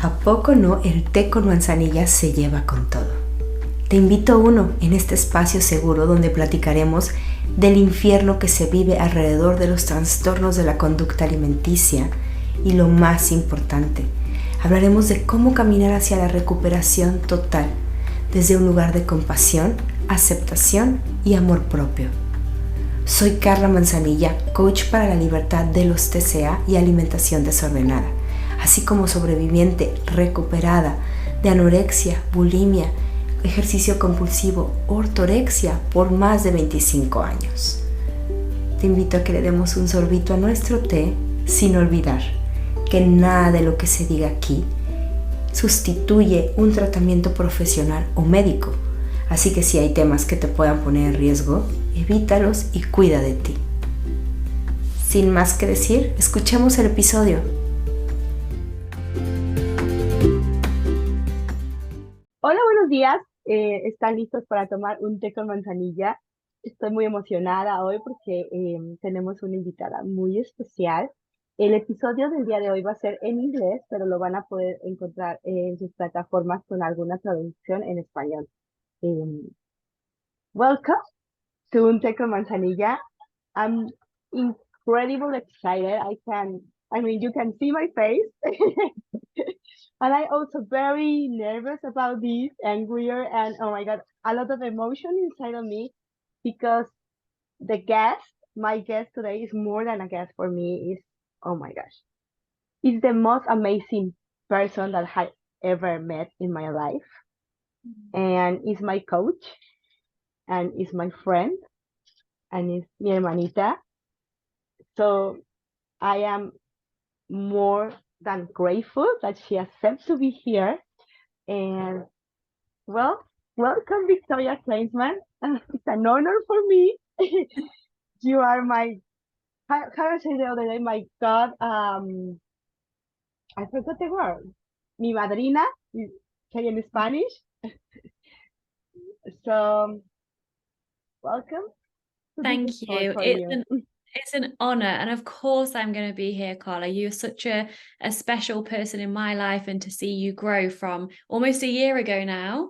¿A poco no el té con manzanilla se lleva con todo? Te invito a uno en este espacio seguro donde platicaremos del infierno que se vive alrededor de los trastornos de la conducta alimenticia y lo más importante, hablaremos de cómo caminar hacia la recuperación total desde un lugar de compasión, aceptación y amor propio. Soy Carla Manzanilla, coach para la libertad de los TCA y alimentación desordenada, así como sobreviviente recuperada de anorexia, bulimia, ejercicio compulsivo, ortorexia por más de 25 años. Te invito a que le demos un sorbito a nuestro té sin olvidar que nada de lo que se diga aquí sustituye un tratamiento profesional o médico, así que si hay temas que te puedan poner en riesgo, evítalos y cuida de ti. Sin más que decir, escuchemos el episodio. Hola, buenos días. ¿Están listos para tomar un té con manzanilla? Estoy muy emocionada hoy porque tenemos una invitada muy especial. El episodio del día de hoy va a ser en inglés, pero lo van a poder encontrar en sus plataformas con alguna traducción en español. Welcome to un té con manzanilla. I'm incredibly excited. You can see my face. And I'm also very nervous about this and weird and oh my god, a lot of emotion inside of me because my guest today is more than a guest for me. Is oh my gosh, it's the most amazing person that I ever met in my life, and is my coach, and is my friend, and is mi hermanita. So I am more than grateful that she accepts to be here. And well, welcome, Victoria Kleinsman. It's an honor for me. You are how I say the other day, my God, I forgot the word. Mi madrina, say in Spanish. So, welcome. Thank you. It's an honor. And of course, I'm going to be here, Carla. You're such a special person in my life, and to see you grow from almost a year ago now,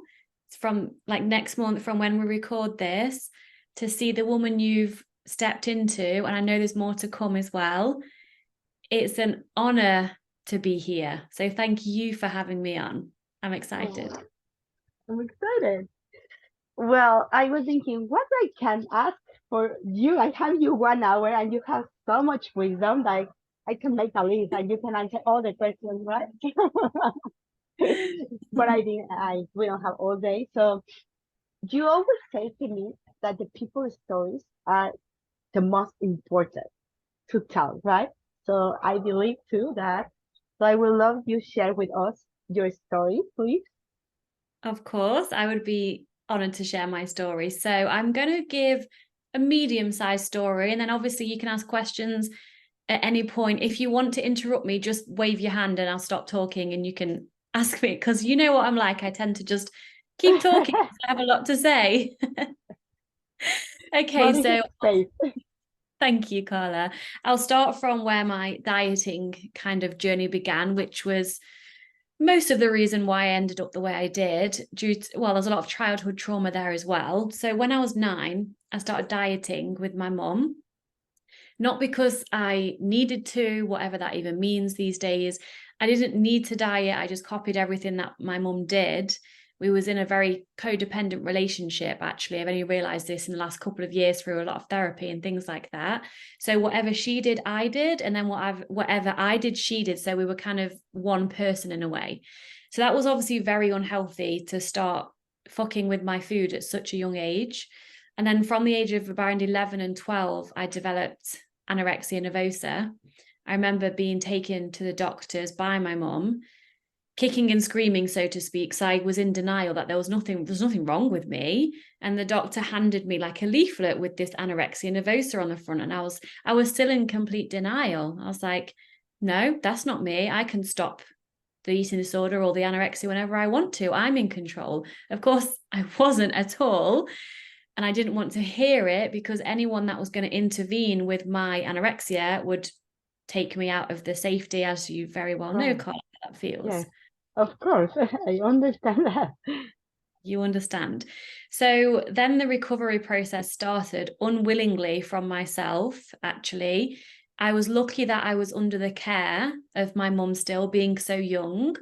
from like next month, from when we record this, to see the woman you've stepped into. And I know there's more to come as well. It's an honor to be here. So thank you for having me on. I'm excited. I'm excited. Well, I was thinking what I can ask for you. I have you 1 hour and you have so much wisdom that I can make a list and you can answer all the questions, right? But we don't have all day. So you always say to me that the people's stories are the most important to tell, right? So I believe too that. So I would love you share with us your story, please. Of course, I would be honored to share my story. So I'm going to give a medium-sized story, and then obviously you can ask questions at any point. If you want to interrupt me, just wave your hand and I'll stop talking and you can ask me, because you know what I'm like. I tend to just keep talking because I have a lot to say. Okay, so thank you, Carla. I'll start from where my dieting kind of journey began, which was most of the reason why I ended up the way I did, there's a lot of childhood trauma there as well. So when I was 9, I started dieting with my mum, not because I needed to, whatever that even means these days. I didn't need to diet. I just copied everything that my mum did. We was in a very codependent relationship, actually. I've only realized this in the last couple of years through a lot of therapy and things like that. So whatever she did, I did. And then whatever I did, she did. So we were kind of one person in a way. So that was obviously very unhealthy to start fucking with my food at such a young age. And then from the age of around 11 and 12, I developed anorexia nervosa. I remember being taken to the doctors by my mum, kicking and screaming, so to speak. So I was in denial that there's nothing wrong with me. And the doctor handed me like a leaflet with this anorexia nervosa on the front. And I was still in complete denial. I was like, no, that's not me. I can stop the eating disorder or the anorexia whenever I want to. I'm in control. Of course, I wasn't at all. And I didn't want to hear it, because anyone that was going to intervene with my anorexia would take me out of the safety, as you very well know, Carla, how that feels. Yeah. Of course, I understand that. You understand. So then the recovery process started unwillingly from myself, actually. I was lucky that I was under the care of my mum still, being so young.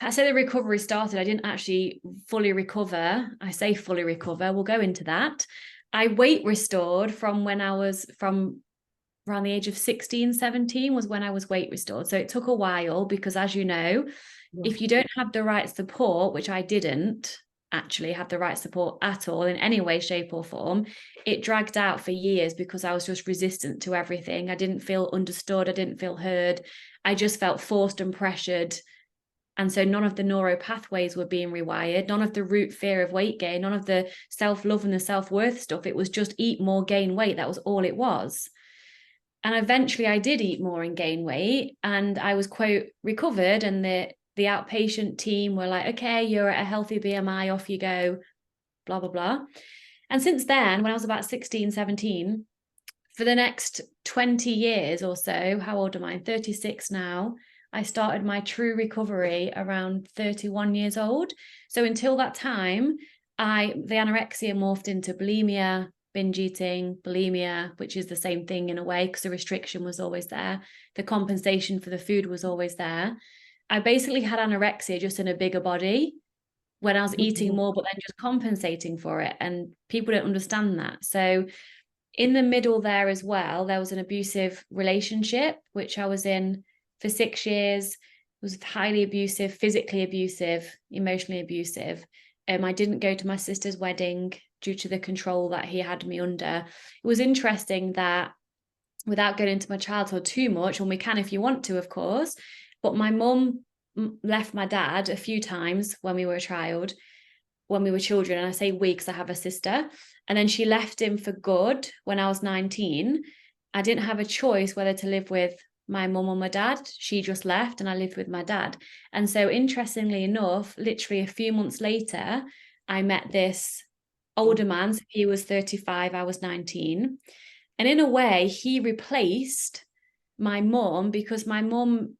I say the recovery started, I didn't actually fully recover. I say fully recover, we'll go into that. I weight restored from around the age of 16, 17 was when I was weight restored. So it took a while because, as you know, if you don't have the right support, which I didn't actually have the right support at all in any way, shape or form, it dragged out for years because I was just resistant to everything. I didn't feel understood. I didn't feel heard. I just felt forced and pressured. And so none of the neuro pathways were being rewired, none of the root fear of weight gain, none of the self-love and the self-worth stuff. It was just eat more, gain weight. That was all it was. And eventually I did eat more and gain weight, and I was, quote, recovered. And the outpatient team were like, okay, you're at a healthy BMI, off you go, blah, blah, blah. And since then, when I was about 16, 17, for the next 20 years or so, how old am I? I'm 36 now. I started my true recovery around 31 years old. So until that time, the anorexia morphed into bulimia, binge eating, bulimia, which is the same thing in a way because the restriction was always there. The compensation for the food was always there. I basically had anorexia just in a bigger body when I was eating more, but then just compensating for it. And people don't understand that. So in the middle there as well, there was an abusive relationship, which I was in for 6 years. It was highly abusive, physically abusive, emotionally abusive. I didn't go to my sister's wedding due to the control that he had me under. It was interesting that, without getting into my childhood too much, and we can if you want to, of course, but my mum left my dad a few times when we were children, and I say we because I have a sister, and then she left him for good when I was 19. I didn't have a choice whether to live with my mum or my dad. She just left and I lived with my dad. And so interestingly enough, literally a few months later, I met this older man. So he was 35, I was 19. And in a way, he replaced my mum, because my mum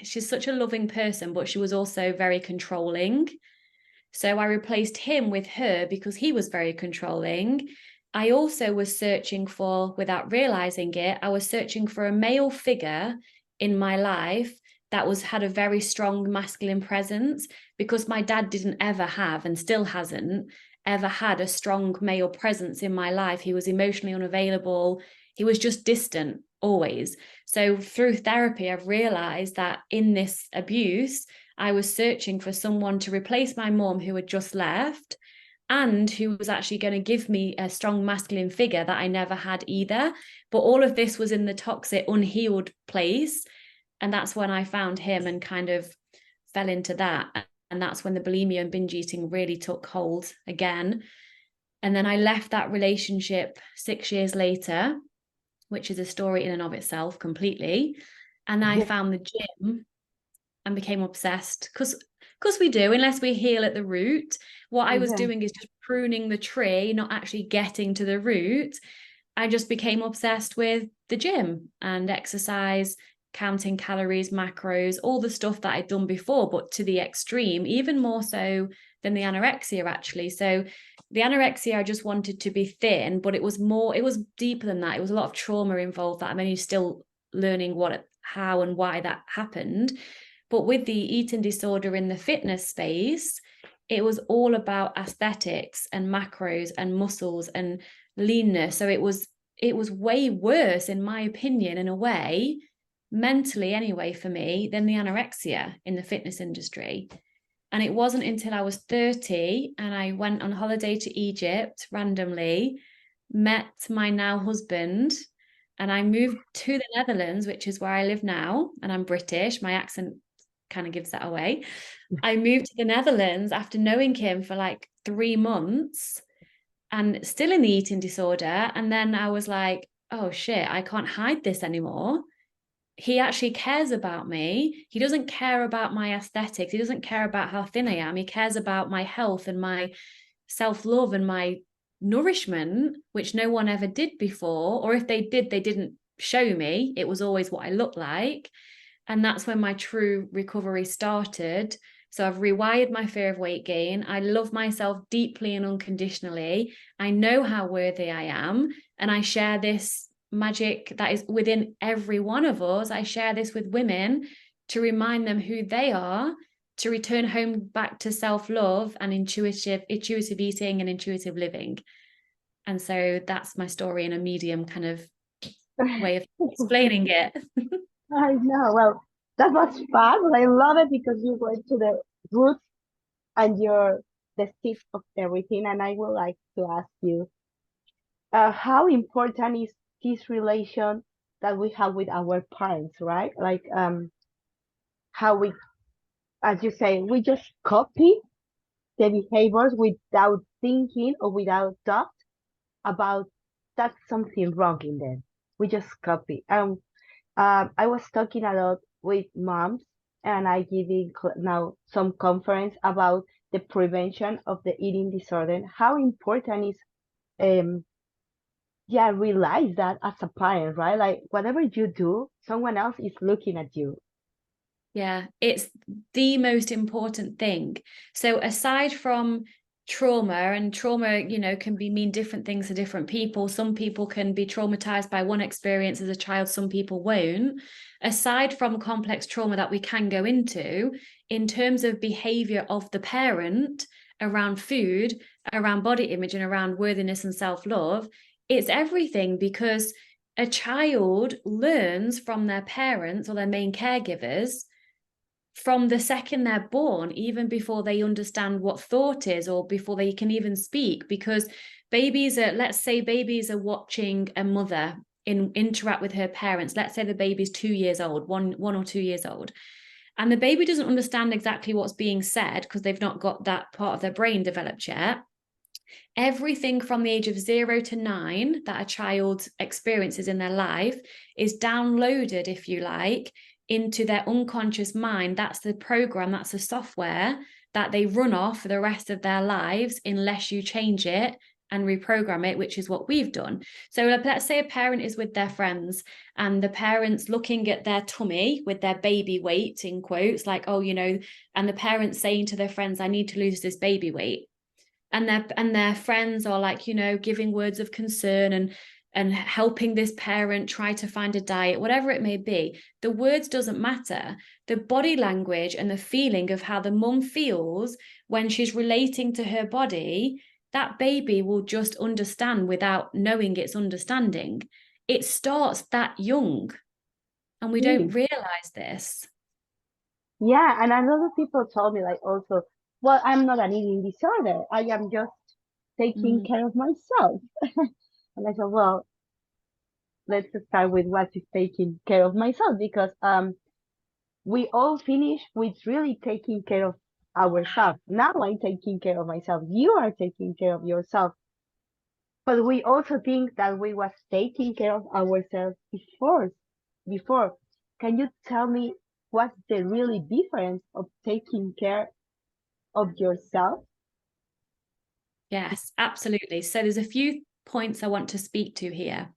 she's such a loving person, but she was also very controlling. So I replaced him with her because he was very controlling. I also was searching for, without realizing it, I was searching for a male figure in my life that had a very strong masculine presence, because my dad didn't ever have, and still hasn't ever had, a strong male presence in my life. He was emotionally unavailable. He was just distant always. So through therapy, I've realized that in this abuse, I was searching for someone to replace my mom, who had just left, and who was actually going to give me a strong masculine figure that I never had either. But all of this was in the toxic, unhealed place. And that's when I found him and kind of fell into that. And that's when the bulimia and binge eating really took hold again. And then I left that relationship 6 years later, which is a story in and of itself completely. And I found the gym and became obsessed, because we do, unless we heal at the root. What I was doing is just pruning the tree, not actually getting to the root. I just became obsessed with the gym and exercise, counting calories, macros, all the stuff that I'd done before, but to the extreme, even more so than the anorexia, actually. So the anorexia, I just wanted to be thin, but it was deeper than that. It was a lot of trauma involved that I'm only still learning how and why that happened. But with the eating disorder in the fitness space, it was all about aesthetics and macros and muscles and leanness. So it was way worse, in my opinion, in a way, mentally anyway, for me, than the anorexia in the fitness industry. And it wasn't until I was 30 and I went on holiday to Egypt randomly, met my now husband, and I moved to the Netherlands, which is where I live now. And I'm British. My accent kind of gives that away. I moved to the Netherlands after knowing him for like 3 months and still in the eating disorder. And then I was like, oh shit, I can't hide this anymore. He actually cares about me. He doesn't care about my aesthetics. He doesn't care about how thin I am. He cares about my health and my self-love and my nourishment, which no one ever did before. Or if they did, they didn't show me. It was always what I looked like. And that's when my true recovery started. So I've rewired my fear of weight gain. I love myself deeply and unconditionally. I know how worthy I am. And I share this magic that is within every one of us. I share this with women to remind them who they are, to return home back to self-love and intuitive eating and intuitive living. And so that's my story in a medium kind of way of explaining it. I know. Well, that was fun. I love it because you went to the roots and the seeds of everything. And I would like to ask you, how important is this relation that we have with our parents, right? Like, how we, as you say, we just copy the behaviors without thinking or without thought about that's something wrong in them. We just copy. I was talking a lot with moms, and I giving now some conference about the prevention of the eating disorder. How important is realize that as a parent, right? Like whatever you do, someone else is looking at you. Yeah, it's the most important thing. So aside from trauma, and trauma, can mean different things to different people. Some people can be traumatized by one experience as a child, some people won't. Aside from complex trauma that we can go into, in terms of behavior of the parent around food, around body image, and around worthiness and self-love, it's everything, because a child learns from their parents or their main caregivers from the second they're born, even before they understand what thought is or before they can even speak. Because let's say babies are watching a mother interact with her parents. Let's say the baby's 2 years old, one or 2 years old, and the baby doesn't understand exactly what's being said because they've not got that part of their brain developed yet. Everything from the age of 0 to 9 that a child experiences in their life is downloaded, if you like, into their unconscious mind. That's the program, that's the software that they run off for the rest of their lives unless you change it and reprogram it, which is what we've done. So let's say a parent is with their friends and the parent's looking at their tummy with their baby weight, in quotes, like, and the parent's saying to their friends, I need to lose this baby weight. And their friends are like, giving words of concern and helping this parent try to find a diet, whatever it may be. The words doesn't matter. The body language and the feeling of how the mum feels when she's relating to her body, that baby will just understand without knowing it's understanding. It starts that young, and we don't realize this. Yeah, and another people told me like also, well, I'm not an eating disorder. I am just taking care of myself. And I said, well, let's start with what is taking care of myself, because we all finish with really taking care of ourselves. Now I'm taking care of myself. You are taking care of yourself. But we also think that we was taking care of ourselves before. Can you tell me what's the really difference of taking care of yourself? Yes, absolutely. So there's a few points I want to speak to here.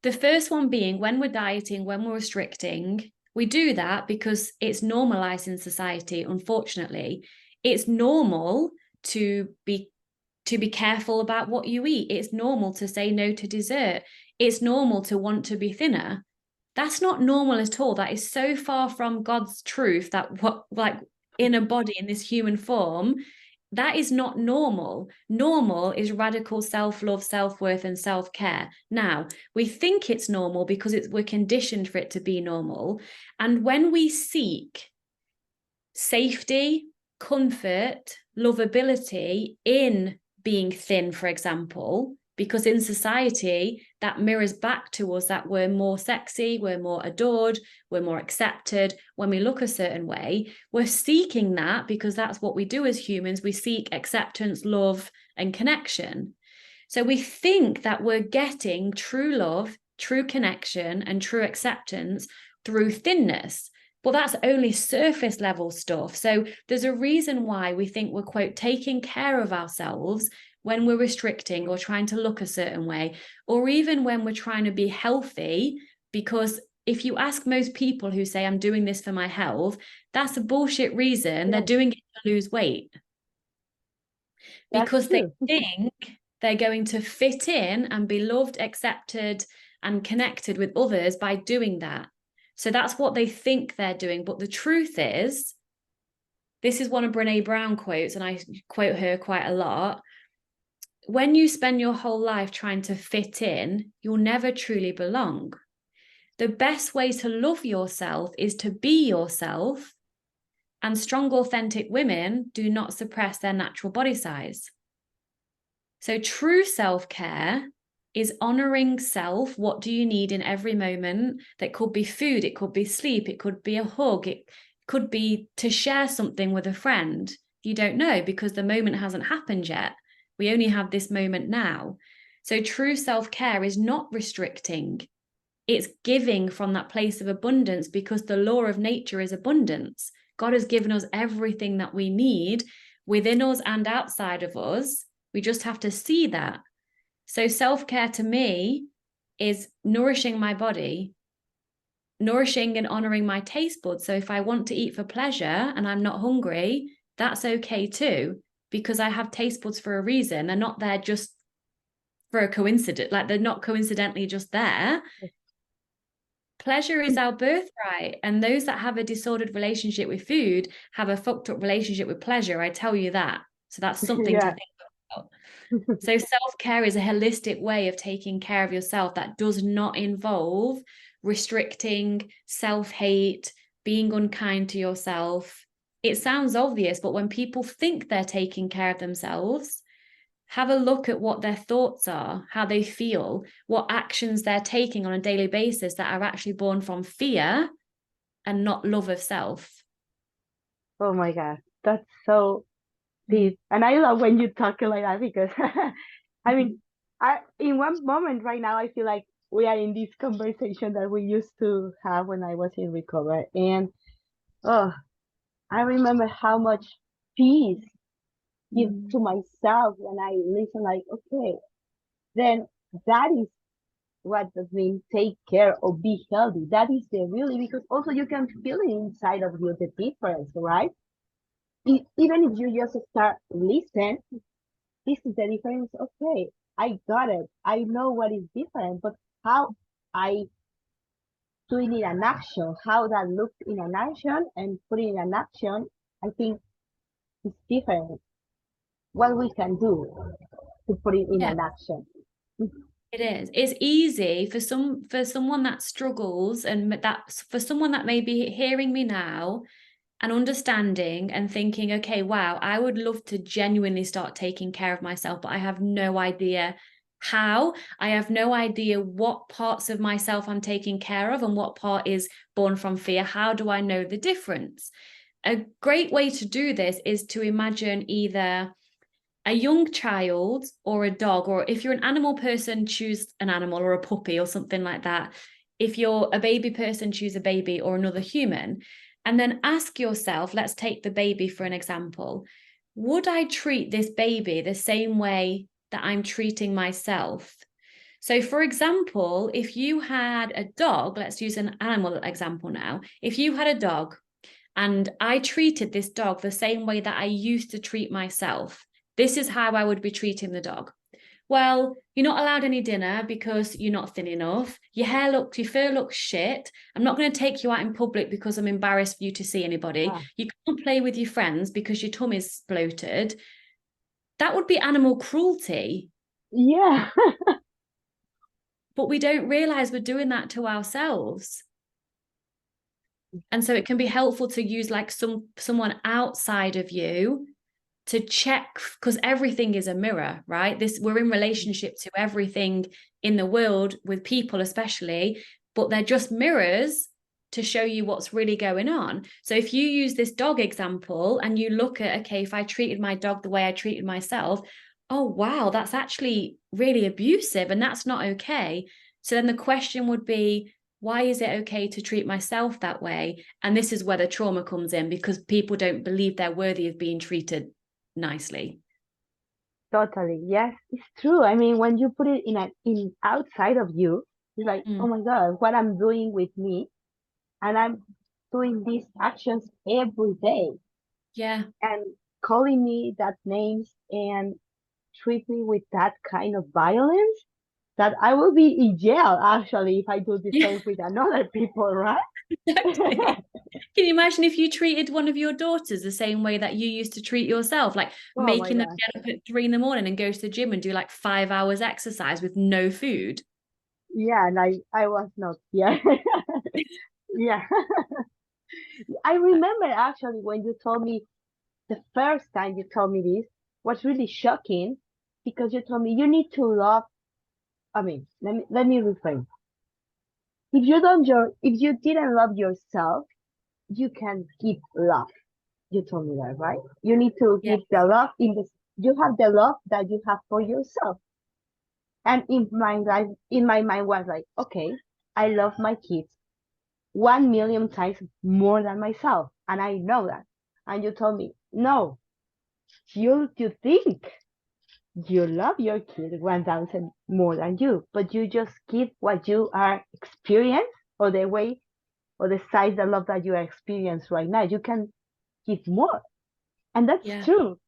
The first one being, when we're dieting, when we're restricting, we do that because it's normalized in society. Unfortunately, it's normal to be careful about what you eat. It's normal to say no to dessert. It's normal to want to be thinner. That's not normal at all. That is so far from God's truth that in a body, in this human form, that is not normal. Normal is radical self-love, self-worth, and self-care. Now, we think it's normal because we're conditioned for it to be normal. And when we seek safety, comfort, lovability in being thin, for example, because in society that mirrors back to us that we're more sexy, we're more adored, we're more accepted when we look a certain way. We're seeking that because that's what we do as humans. We seek acceptance, love, and connection. So we think that we're getting true love, true connection, and true acceptance through thinness. Well, that's only surface level stuff. So there's a reason why we think we're, quote, taking care of ourselves when we're restricting or trying to look a certain way, or even when we're trying to be healthy, because if you ask most people who say, I'm doing this for my health, that's a bullshit reason. They're doing it to lose weight. Because they think they're going to fit in and be loved, accepted, and connected with others by doing that. So that's what they think they're doing. But the truth is, this is one of Brené Brown quotes, and I quote her quite a lot. When you spend your whole life trying to fit in, you'll never truly belong. The best way to love yourself is to be yourself, and strong, authentic women do not suppress their natural body size. So true self-care is honoring self. What do you need in every moment? That could be food, it could be sleep, it could be a hug, it could be to share something with a friend. You don't know because the moment hasn't happened yet. We only have this moment now. So true self-care is not restricting. It's giving from that place of abundance, because the law of nature is abundance. God has given us everything that we need within us and outside of us. We just have to see that. So self-care to me is nourishing my body, nourishing and honoring my taste buds. So if I want to eat for pleasure and I'm not hungry, that's okay too, because I have taste buds for a reason. They're not there just for a coincidence. Like, they're not coincidentally just there. Pleasure is our birthright. And those that have a disordered relationship with food have a fucked up relationship with pleasure. I tell you that. So that's something to think about. So self-care is a holistic way of taking care of yourself that does not involve restricting, self-hate, being unkind to yourself. It sounds obvious, but when people think they're taking care of themselves, have a look at what their thoughts are, how they feel, what actions they're taking on a daily basis that are actually born from fear and not love of self. Oh my God, that's so deep. And I love when you talk like that, because I mean, in one moment right now, I feel like we are in this conversation that we used to have when I was in recovery. And oh, I remember how much peace give to myself when I listen, like, okay, then that is what does mean take care or be healthy. That is the really, because also you can feel it inside of you, the difference, right? Even if you just start listen, this is the difference. Okay, I got it. I know what is different, but how I doing it in an action, how that looks in an action and putting in an action, I think is different. What we can do to put it in an action. It is. It's easy for someone that struggles, and that for someone that may be hearing me now and understanding and thinking, okay, wow, I would love to genuinely start taking care of myself, but I have no idea how. I have no idea what parts of myself I'm taking care of and what part is born from fear. How do I know the difference? A great way to do this is to imagine either a young child or a dog, or if you're an animal person, choose an animal or a puppy or something like that. If you're a baby person, choose a baby or another human. And then ask yourself, let's take the baby for an example. Would I treat this baby the same way that I'm treating myself? So for example, if you had a dog, let's use an animal example now. If you had a dog and I treated this dog the same way that I used to treat myself, this is how I would be treating the dog. Well, you're not allowed any dinner because you're not thin enough. Your fur looks shit. I'm not going to take you out in public because I'm embarrassed for you to see anybody. You can't play with your friends because your tummy's bloated. That would be animal cruelty. Yeah. But we don't realize we're doing that to ourselves. And so it can be helpful to use like someone outside of you to check, because everything is a mirror, right? We're in relationship to everything in the world, with people especially, but they're just mirrors to show you what's really going on. So if you use this dog example and you look at, okay, if I treated my dog the way I treated myself, oh wow, that's actually really abusive and that's not okay. So then the question would be, why is it okay to treat myself that way? And this is where the trauma comes in, because people don't believe they're worthy of being treated nicely. Totally. Yes, it's true. I mean, when you put it in outside of you, It's like, Mm. oh my God, what I'm doing with me. And I'm doing these actions every day Yeah. and calling me that names and treat me with that kind of violence that I will be in jail actually if I do the Yeah. same with another people, right? Exactly. Can you imagine if you treated one of your daughters the same way that you used to treat yourself, like Oh my making them God. get up at 3 a.m. and go to the gym and do like 5 hours exercise with no food? Yeah, and I was not. Yeah. Yeah. I remember actually when you told me the first time you told me this was really shocking because you told me you need to love. I mean, let me reframe. If you didn't love yourself, you can give love. You told me that, right? You need to Yeah. give the love you have the love that you have for yourself. And in my mind was like, okay, I love my kids 1 million times more than myself. And I know that. And you told me, no, you think you love your kid 1,000 more than you, but you just give what you are experience or the way or the size of love that you are experience right now. You can give more. And that's Yeah. true.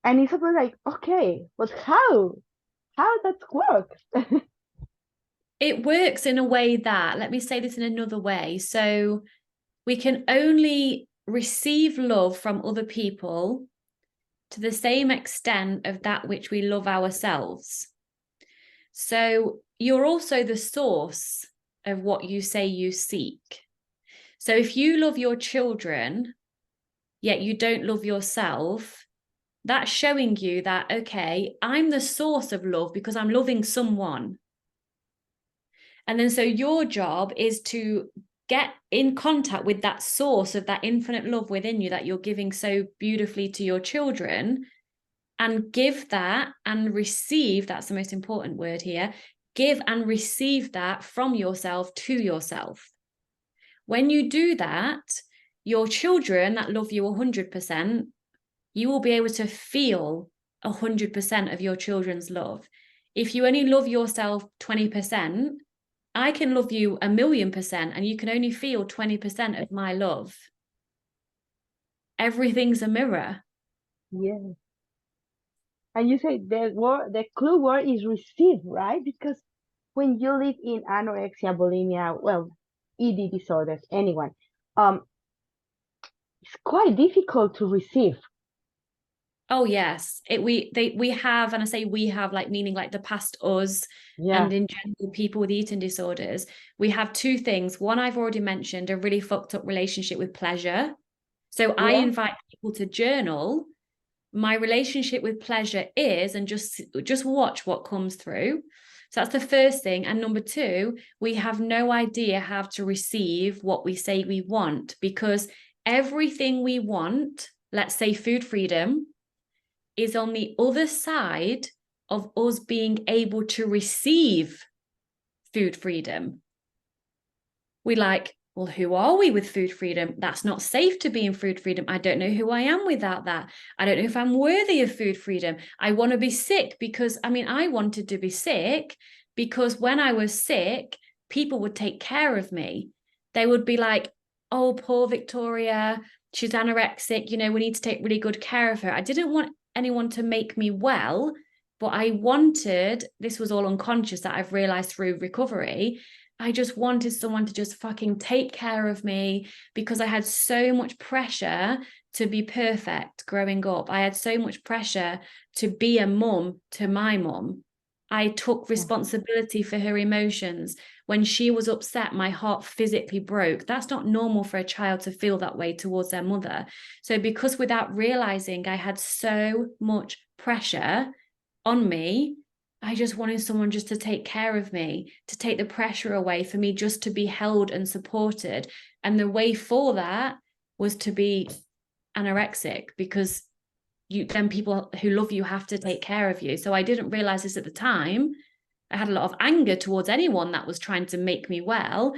And it's about like, okay, but how? How that work? It works in a way that, let me say this in another way. So we can only receive love from other people to the same extent of that which we love ourselves. So you're also the source of what you say you seek. So if you love your children, yet you don't love yourself, that's showing you that, okay, I'm the source of love because I'm loving someone. And then so your job is to get in contact with that source of that infinite love within you that you're giving so beautifully to your children, and give that and receive, that's the most important word here, give and receive that from yourself to yourself. When you do that, your children that love you 100%, you will be able to feel 100% of your children's love. If you only love yourself 20%, I can love you 1,000,000% and you can only feel 20% of my love. Everything's a mirror. Yeah. And you say the clue word is receive, right? Because when you live in anorexia, bulimia, well, ED disorders, anyone, it's quite difficult to receive. Oh yes, we have, and I say we have, like meaning like the past us, Yeah. and in general people with eating disorders, we have two things. One I've already mentioned, a really fucked up relationship with pleasure. So I Yeah. invite people to journal. My relationship with pleasure is, and just watch what comes through. So that's the first thing. And number two, we have no idea how to receive what we say we want, because everything we want, let's say food freedom, is on the other side of us being able to receive food freedom. We like, well, who are we with food freedom? That's not safe to be in food freedom. I don't know who I am without that. I don't know if I'm worthy of food freedom. I want to be sick because, I wanted to be sick because when I was sick, people would take care of me. They would be like, oh, poor Victoria, she's anorexic, we need to take really good care of her. I didn't want anyone to make me well, but I wanted, this was all unconscious that I've realized through recovery, I just wanted someone to just fucking take care of me because I had so much pressure to be perfect growing up. I had so much pressure to be a mum to my mum. I took responsibility for her emotions. When she was upset, my heart physically broke. That's not normal for a child to feel that way towards their mother. So because without realizing I had so much pressure on me, I just wanted someone just to take care of me, to take the pressure away, for me just to be held and supported. And the way for that was to be anorexic, because then people who love you have to take care of you. So I didn't realize this at the time. I had a lot of anger towards anyone that was trying to make me well,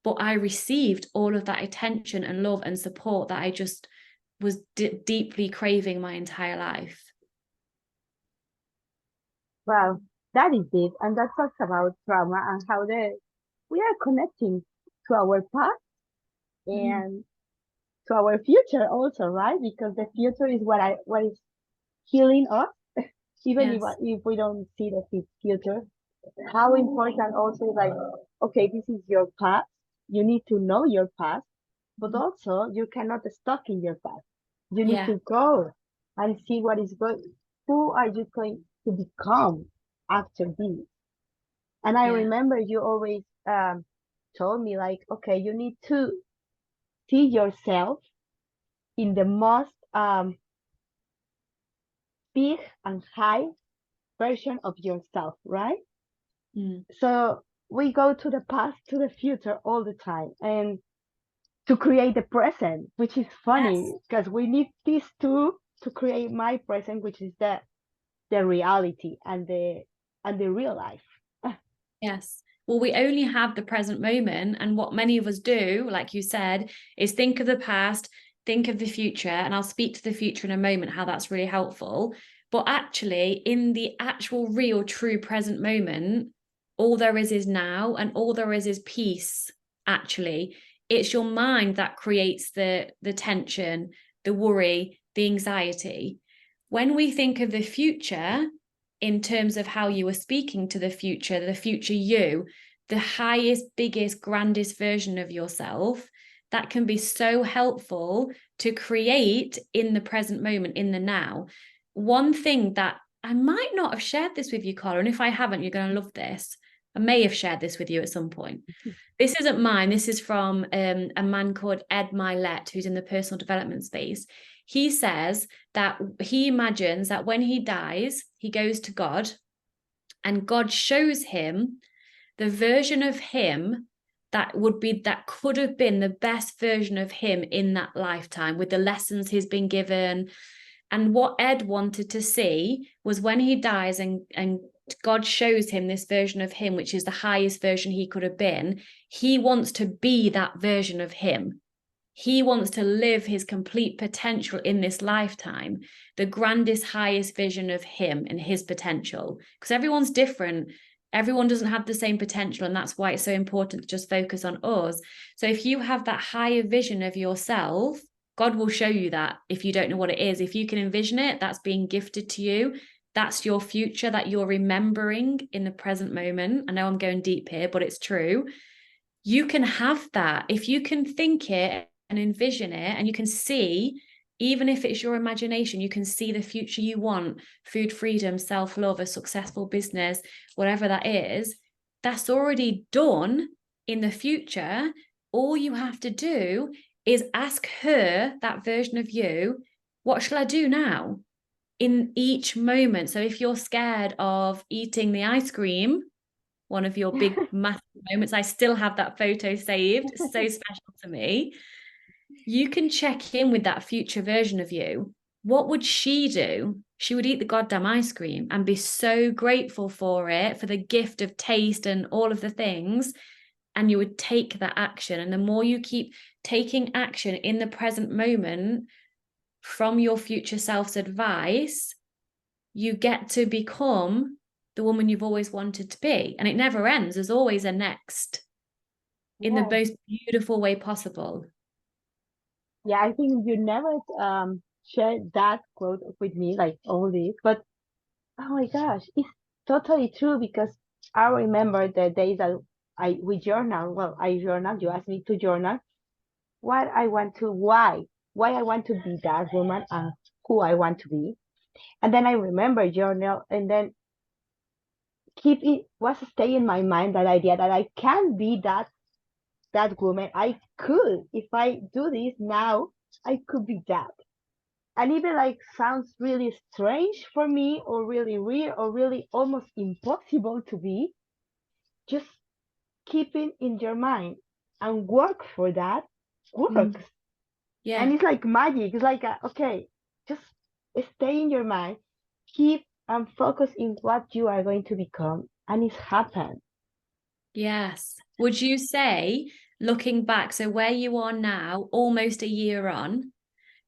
but I received all of that attention and love and support that I just was deeply craving my entire life. Wow. that is it. And that talks about trauma and how we are connecting to our past and to our future also, right? Because the future is what is healing us, even if we don't see the future. How important also is like, okay, this is your past. You need to know your past, but also you cannot stuck in your past. You need to go and see what is going. Who are you going to become after this? And I remember you always told me like, okay, you need to see yourself in the most big and high version of yourself, right? So we go to the past, to the future all the time, and to create the present, which is funny because we need these two to create my present, which is the reality and the real life. Yes. Well, we only have the present moment, and what many of us do, like you said, is think of the past, think of the future, and I'll speak to the future in a moment, how that's really helpful. But actually, in the actual, real, true present moment, all there is now, and all there is peace, actually. It's your mind that creates the tension, the worry, the anxiety. When we think of the future, in terms of how you are speaking to the future you, the highest, biggest, grandest version of yourself, that can be so helpful to create in the present moment, in the now. One thing that I might not have shared this with you, Cara, and if I haven't, you're going to love this. I may have shared this with you at some point. This isn't mine. This is from a man called Ed Milet, who's in the personal development space. He says that he imagines that when he dies, he goes to God and God shows him the version of him that could have been the best version of him in that lifetime, with the lessons he's been given. And what Ed wanted to see was when he dies and God shows him this version of him, which is the highest version he could have been, he wants to be that version of him. He wants to live his complete potential in this lifetime, the grandest, highest vision of him and his potential. Because everyone's different. Everyone doesn't have the same potential. And that's why it's so important to just focus on us. So if you have that higher vision of yourself, God will show you that if you don't know what it is. If you can envision it, that's being gifted to you. That's your future that you're remembering in the present moment. I know I'm going deep here, but it's true. You can have that. If you can think it and envision it, and you can see, even if it's your imagination, you can see the future you want, food freedom, self-love, a successful business, whatever that is, that's already done in the future. All you have to do is ask her, that version of you, what shall I do now? In each moment. So if you're scared of eating the ice cream, one of your big massive moments, I still have that photo saved, it's so special to me. You can check in with that future version of you. What would she do? She would eat the goddamn ice cream and be so grateful for it, for the gift of taste and all of the things. And you would take that action. And the more you keep taking action in the present moment from your future self's advice, you get to become the woman you've always wanted to be. And it never ends. There's always a next, in the most beautiful way possible. Yeah, I think you never shared that quote with me, like all this, but oh my gosh, it's totally true, because I remember the days that we journal. Well, I journal. You asked me to journal why I want to be that woman and who I want to be. And then I remember journal, and then stay in my mind that idea that I can be that woman. I could, if I do this now, I could be that. And even like sounds really strange for me, or really weird, or really almost impossible to be, just keep it in your mind and work for that works. Yeah. And it's like magic. It's like, okay, just stay in your mind, keep and focus in what you are going to become, and it's happened. Yes. Would you say, looking back, so where you are now, almost a year on,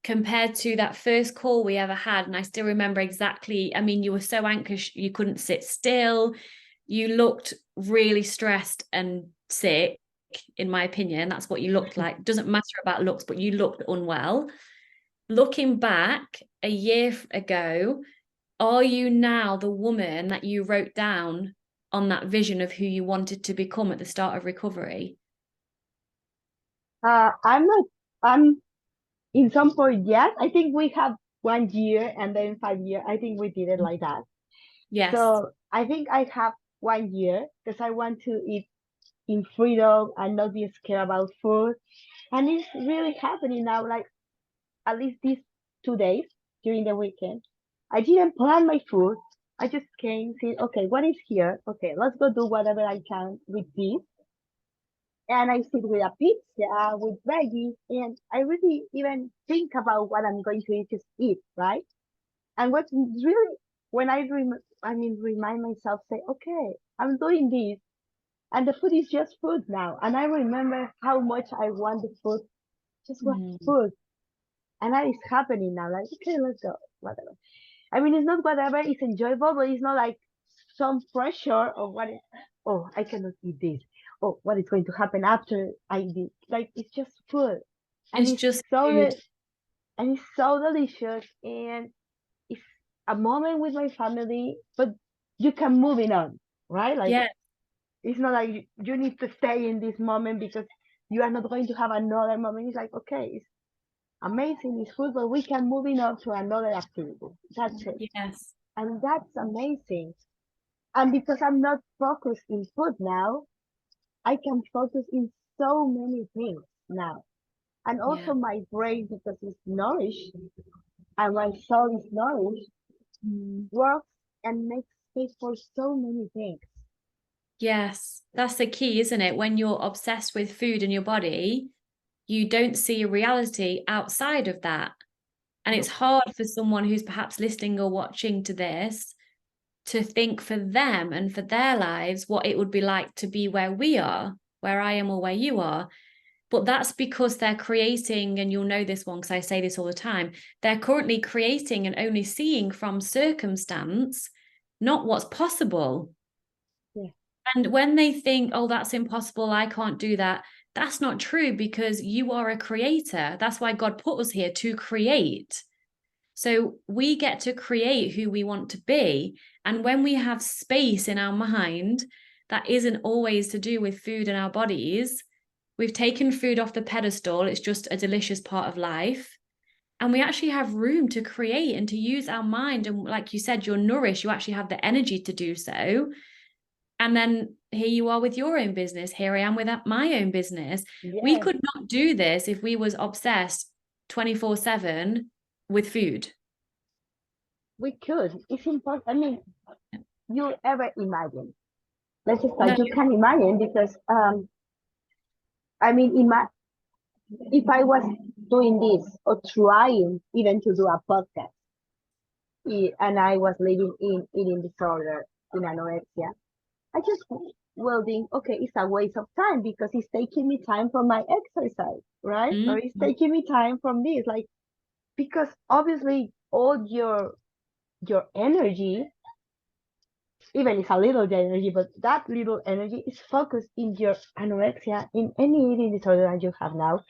compared to that first call we ever had. And I still remember exactly, I mean, you were so anxious, you couldn't sit still. You looked really stressed and sick, in my opinion. That's what you looked like. Doesn't matter about looks, but you looked unwell. Looking back a year ago, are you now the woman that you wrote down on that vision of who you wanted to become at the start of recovery? I'm in some point, yes. I think we have 1 year and then 5 years. I think we did it like that. Yes. So I think I have 1 year because I want to eat in freedom and not be scared about food. And it's really happening now, like at least these 2 days during the weekend. I didn't plan my food. I just came, said, okay, what is here? Okay, let's go do whatever I can with this. And I sit with a pizza, with veggies, and I really even think about what I'm going to eat, just eat, right? And what's really, when remind myself, say, okay, I'm doing this, and the food is just food now. And I remember how much I want the food, just want food. And that is happening now, like, okay, let's go, whatever. I mean, it's not whatever, it's enjoyable, but it's not like some pressure of oh, I cannot eat this. Oh, what is going to happen after I eat? Like, it's just food. And it's just so food. And it's so delicious. And it's a moment with my family, but you can move it on, right? Like, yeah. It's not like you need to stay in this moment because you are not going to have another moment. It's like, okay, it's amazing, it's food, but we can move it on to another activity. That's it. Yes. And that's amazing. And because I'm not focused in food now, I can focus in so many things now. And also my brain, because it's nourished and my soul is nourished, works and makes space for so many things. Yes, that's the key, isn't it? When you're obsessed with food and your body, you don't see a reality outside of that. And it's hard for someone who's perhaps listening or watching to this to think for them and for their lives what it would be like to be where we are, where I am or where you are. But that's because they're creating, and you'll know this one because I say this all the time, they're currently creating and only seeing from circumstance, not what's possible. Yeah. And when they think, oh, that's impossible, I can't do that, that's not true, because you are a creator. That's why God put us here, to create. So we get to create who we want to be. And when we have space in our mind that isn't always to do with food and our bodies, we've taken food off the pedestal. It's just a delicious part of life. And we actually have room to create and to use our mind. And like you said, you're nourished. You actually have the energy to do so. And then here you are with your own business. Here I am with my own business. Yes. We could not do this if we was obsessed 24/7 with food. We could. It's important. I mean, you ever imagine? Let's just start. You can imagine because I mean, if I was doing this or trying even to do a podcast, and I was living in eating disorder, in anorexia, I just will think, okay, it's a waste of time because it's taking me time from my exercise, right? Or it's taking me time from this, like, because obviously all your energy, even it's a little energy, but that little energy is focused in your anorexia, in any eating disorder that you have now.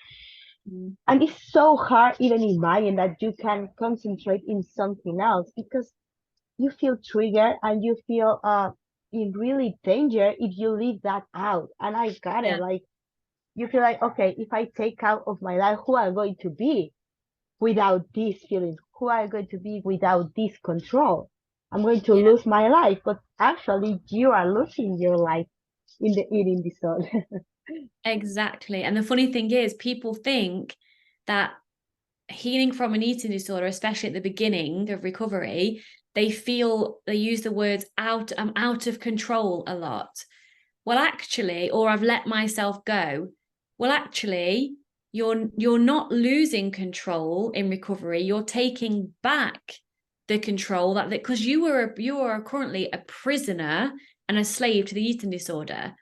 And it's so hard even imagine that you can concentrate in something else because you feel triggered and you feel in really danger if you leave that out. And I got it. Like, you feel like, okay, if I take out of my life, who are going to be without these feelings? Who are going to be without this control? I'm going to lose my life. But actually, you are losing your life in the eating disorder. Exactly. And the funny thing is, people think that healing from an eating disorder, especially at the beginning of recovery, they use the words I'm out of control a lot. Well, actually, or I've let myself go. Well, actually, you're not losing control in recovery. You're taking back the control that because you are currently a prisoner and a slave to the eating disorder.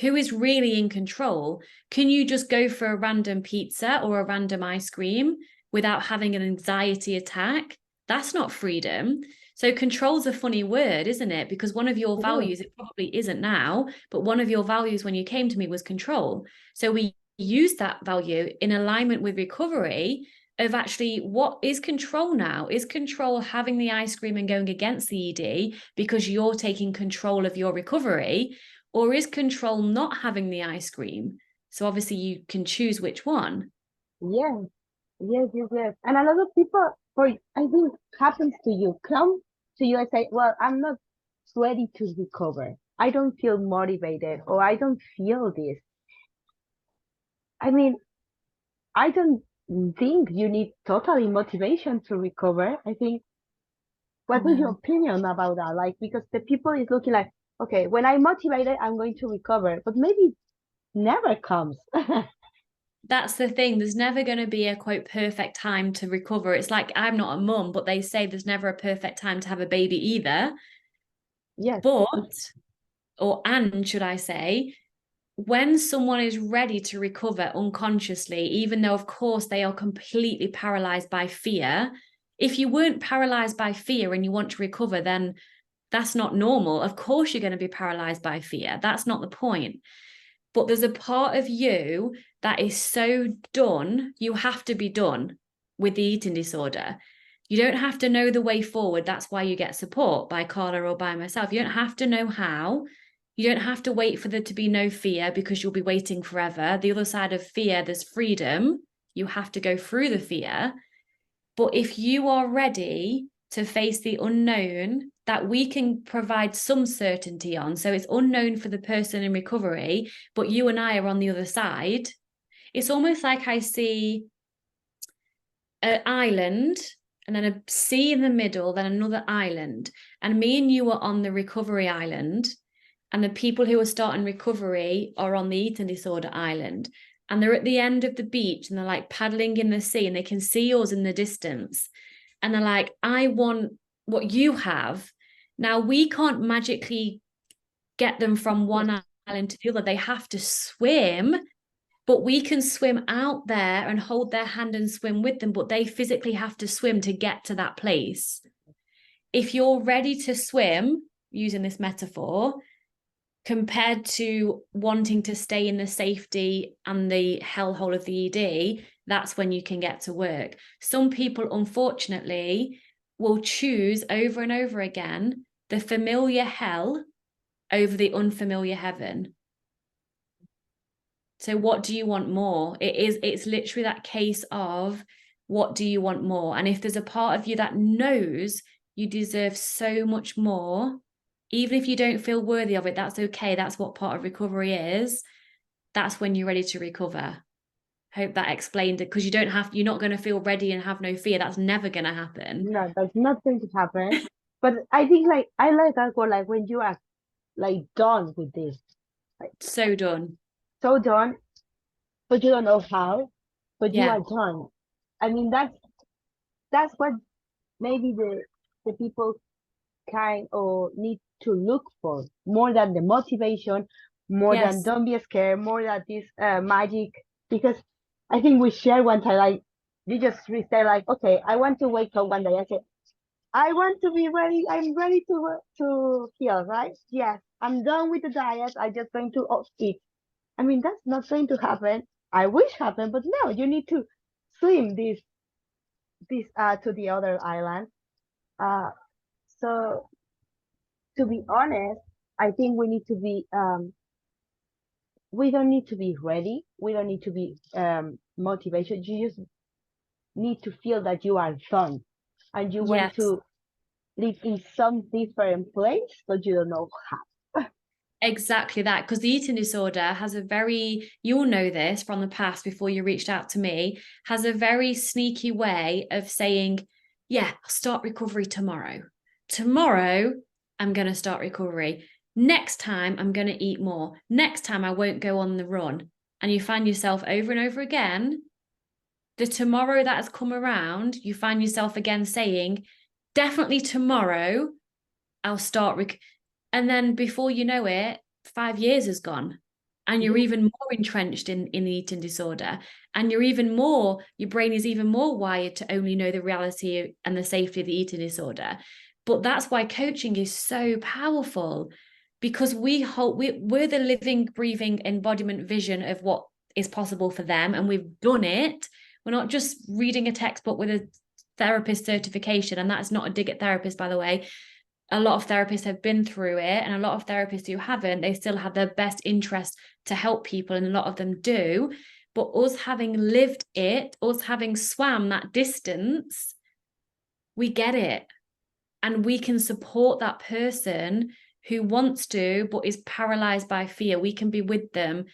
Who is really in control? Can you just go for a random pizza or a random ice cream? without having an anxiety attack, that's not freedom. So control's a funny word, isn't it? Because one of your values, it probably isn't now, but one of your values when you came to me was control. So we use that value in alignment with recovery of actually, what is control now? Is control having the ice cream and going against the ED because you're taking control of your recovery? Or is control not having the ice cream? So obviously you can choose which one. Yes, yes, yes, yes. And a lot of people, I think, happens to you, come to you and say, well, I'm not ready to recover. I don't feel motivated, or I don't feel this. I mean, I don't think you need totally motivation to recover. I think, what is your opinion about that? Like, because the people is looking like, okay, when I'm motivated, I'm going to recover, but maybe it never comes. That's the thing. There's never going to be a quote perfect time to recover. It's like, I'm not a mum, but they say there's never a perfect time to have a baby either. Yes. And should I say, when someone is ready to recover unconsciously, even though of course they are completely paralyzed by fear, if you weren't paralyzed by fear and you want to recover, then that's not normal. Of course you're going to be paralyzed by fear. That's not the point. But there's a part of you that is so done, you have to be done with the eating disorder. You don't have to know the way forward. That's why you get support by Carla or by myself. You don't have to know how. You don't have to wait for there to be no fear, because you'll be waiting forever. The other side of fear, there's freedom. You have to go through the fear. But if you are ready to face the unknown, that we can provide some certainty on. So it's unknown for the person in recovery, but you and I are on the other side. It's almost like I see an island and then a sea in the middle, then another island. And me and you are on the recovery island. And the people who are starting recovery are on the eating disorder island. And they're at the end of the beach and they're like paddling in the sea and they can see us in the distance. And they're like, I want what you have. Now, we can't magically get them from one island to the other. They have to swim, but we can swim out there and hold their hand and swim with them, but they physically have to swim to get to that place. If you're ready to swim, using this metaphor, compared to wanting to stay in the safety and the hellhole of the ED, that's when you can get to work. Some people, unfortunately, will choose over and over again the familiar hell over the unfamiliar heaven. So what do you want more? It's literally that case of, what do you want more? And if there's a part of you that knows you deserve so much more, even if you don't feel worthy of it, that's okay. That's what part of recovery is. That's when you're ready to recover. Hope that explained it, because you're not going to feel ready and have no fear. That's never going to happen. No, that's not going to happen. But I think, like, I like that word, like, when you are like done with this, like so done, but you don't know how, but you Yeah. are done. I mean, that's what maybe the people kind or need to look for, more than the motivation, more than Yes. don't be scared, more than this magic. Because I think we share one time, like, you just say like, okay, I want to wake up one day. I say, I want to be ready. I'm ready to heal, right? Yes, I'm done with the diet. I'm just going to eat. I mean, that's not going to happen. I wish happen, but no, you need to swim this to the other island. So to be honest, I think we need to be we don't need to be ready. We don't need to be motivation. You just need to feel that you are done, and you want Yes. to live in some different place, but you don't know how. Exactly that, because the eating disorder has a very, you'll know this from the past before you reached out to me, has a very sneaky way of saying, yeah, I'll start recovery tomorrow. Tomorrow, I'm going to start recovery. Next time, I'm going to eat more. Next time, I won't go on the run. And you find yourself over and over again, the tomorrow that has come around, you find yourself again saying, definitely tomorrow, I'll start. And then before you know it, 5 years has gone and you're Yeah. even more entrenched in the eating disorder, and your brain is even more wired to only know the reality and the safety of the eating disorder. But that's why coaching is so powerful, because we're the living, breathing embodiment vision of what is possible for them, and we've done it. We're not just reading a textbook with a therapist certification, and that's not a dig at therapists, by the way. A lot of therapists have been through it, and a lot of therapists who haven't, they still have their best interest to help people, and a lot of them do. But us having lived it, us having swam that distance, we get it, and we can support that person who wants to but is paralyzed by fear. We can be with them,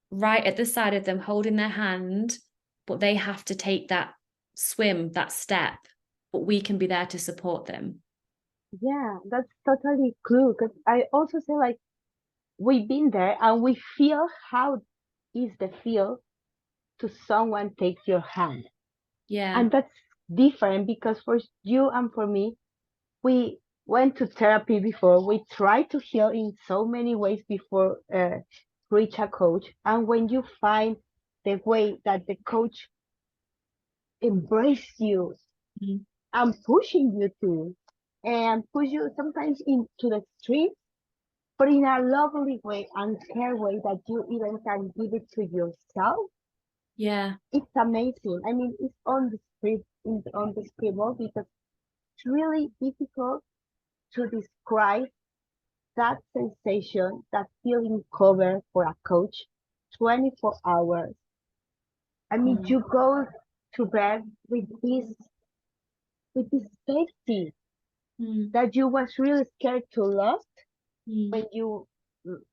right at the side of them, holding their hand, but they have to take that swim, that step, but we can be there to support them. Yeah, that's totally true. Because I also say, like, we've been there and we feel how is the feel to someone take your hand. Yeah. And that's different because for you and for me, we went to therapy before. We tried to heal in so many ways before reach a coach. And when you find the way that the coach embrace you Mhm. and pushing you to, and push you sometimes into the extreme, but in a lovely way and care way that you even can give it to yourself. Yeah. It's amazing. I mean, it's undescribable because it's really difficult to describe that sensation, that feeling covered for a coach 24 hours. I mean, you go to bed with this safety that you was really scared to lose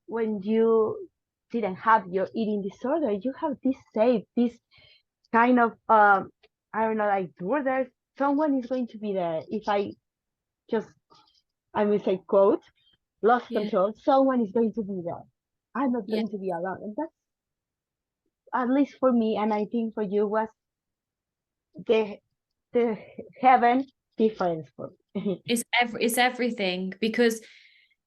when you didn't have your eating disorder. You have this safe, this kind of I don't know, like there's someone is going to be there if I just, I will say, quote, lost Yeah. control, someone is going to be there. I'm not Yeah. going to be alone. And that's, at least for me, and I think for you, was the the heaven difference for me. It's everything, because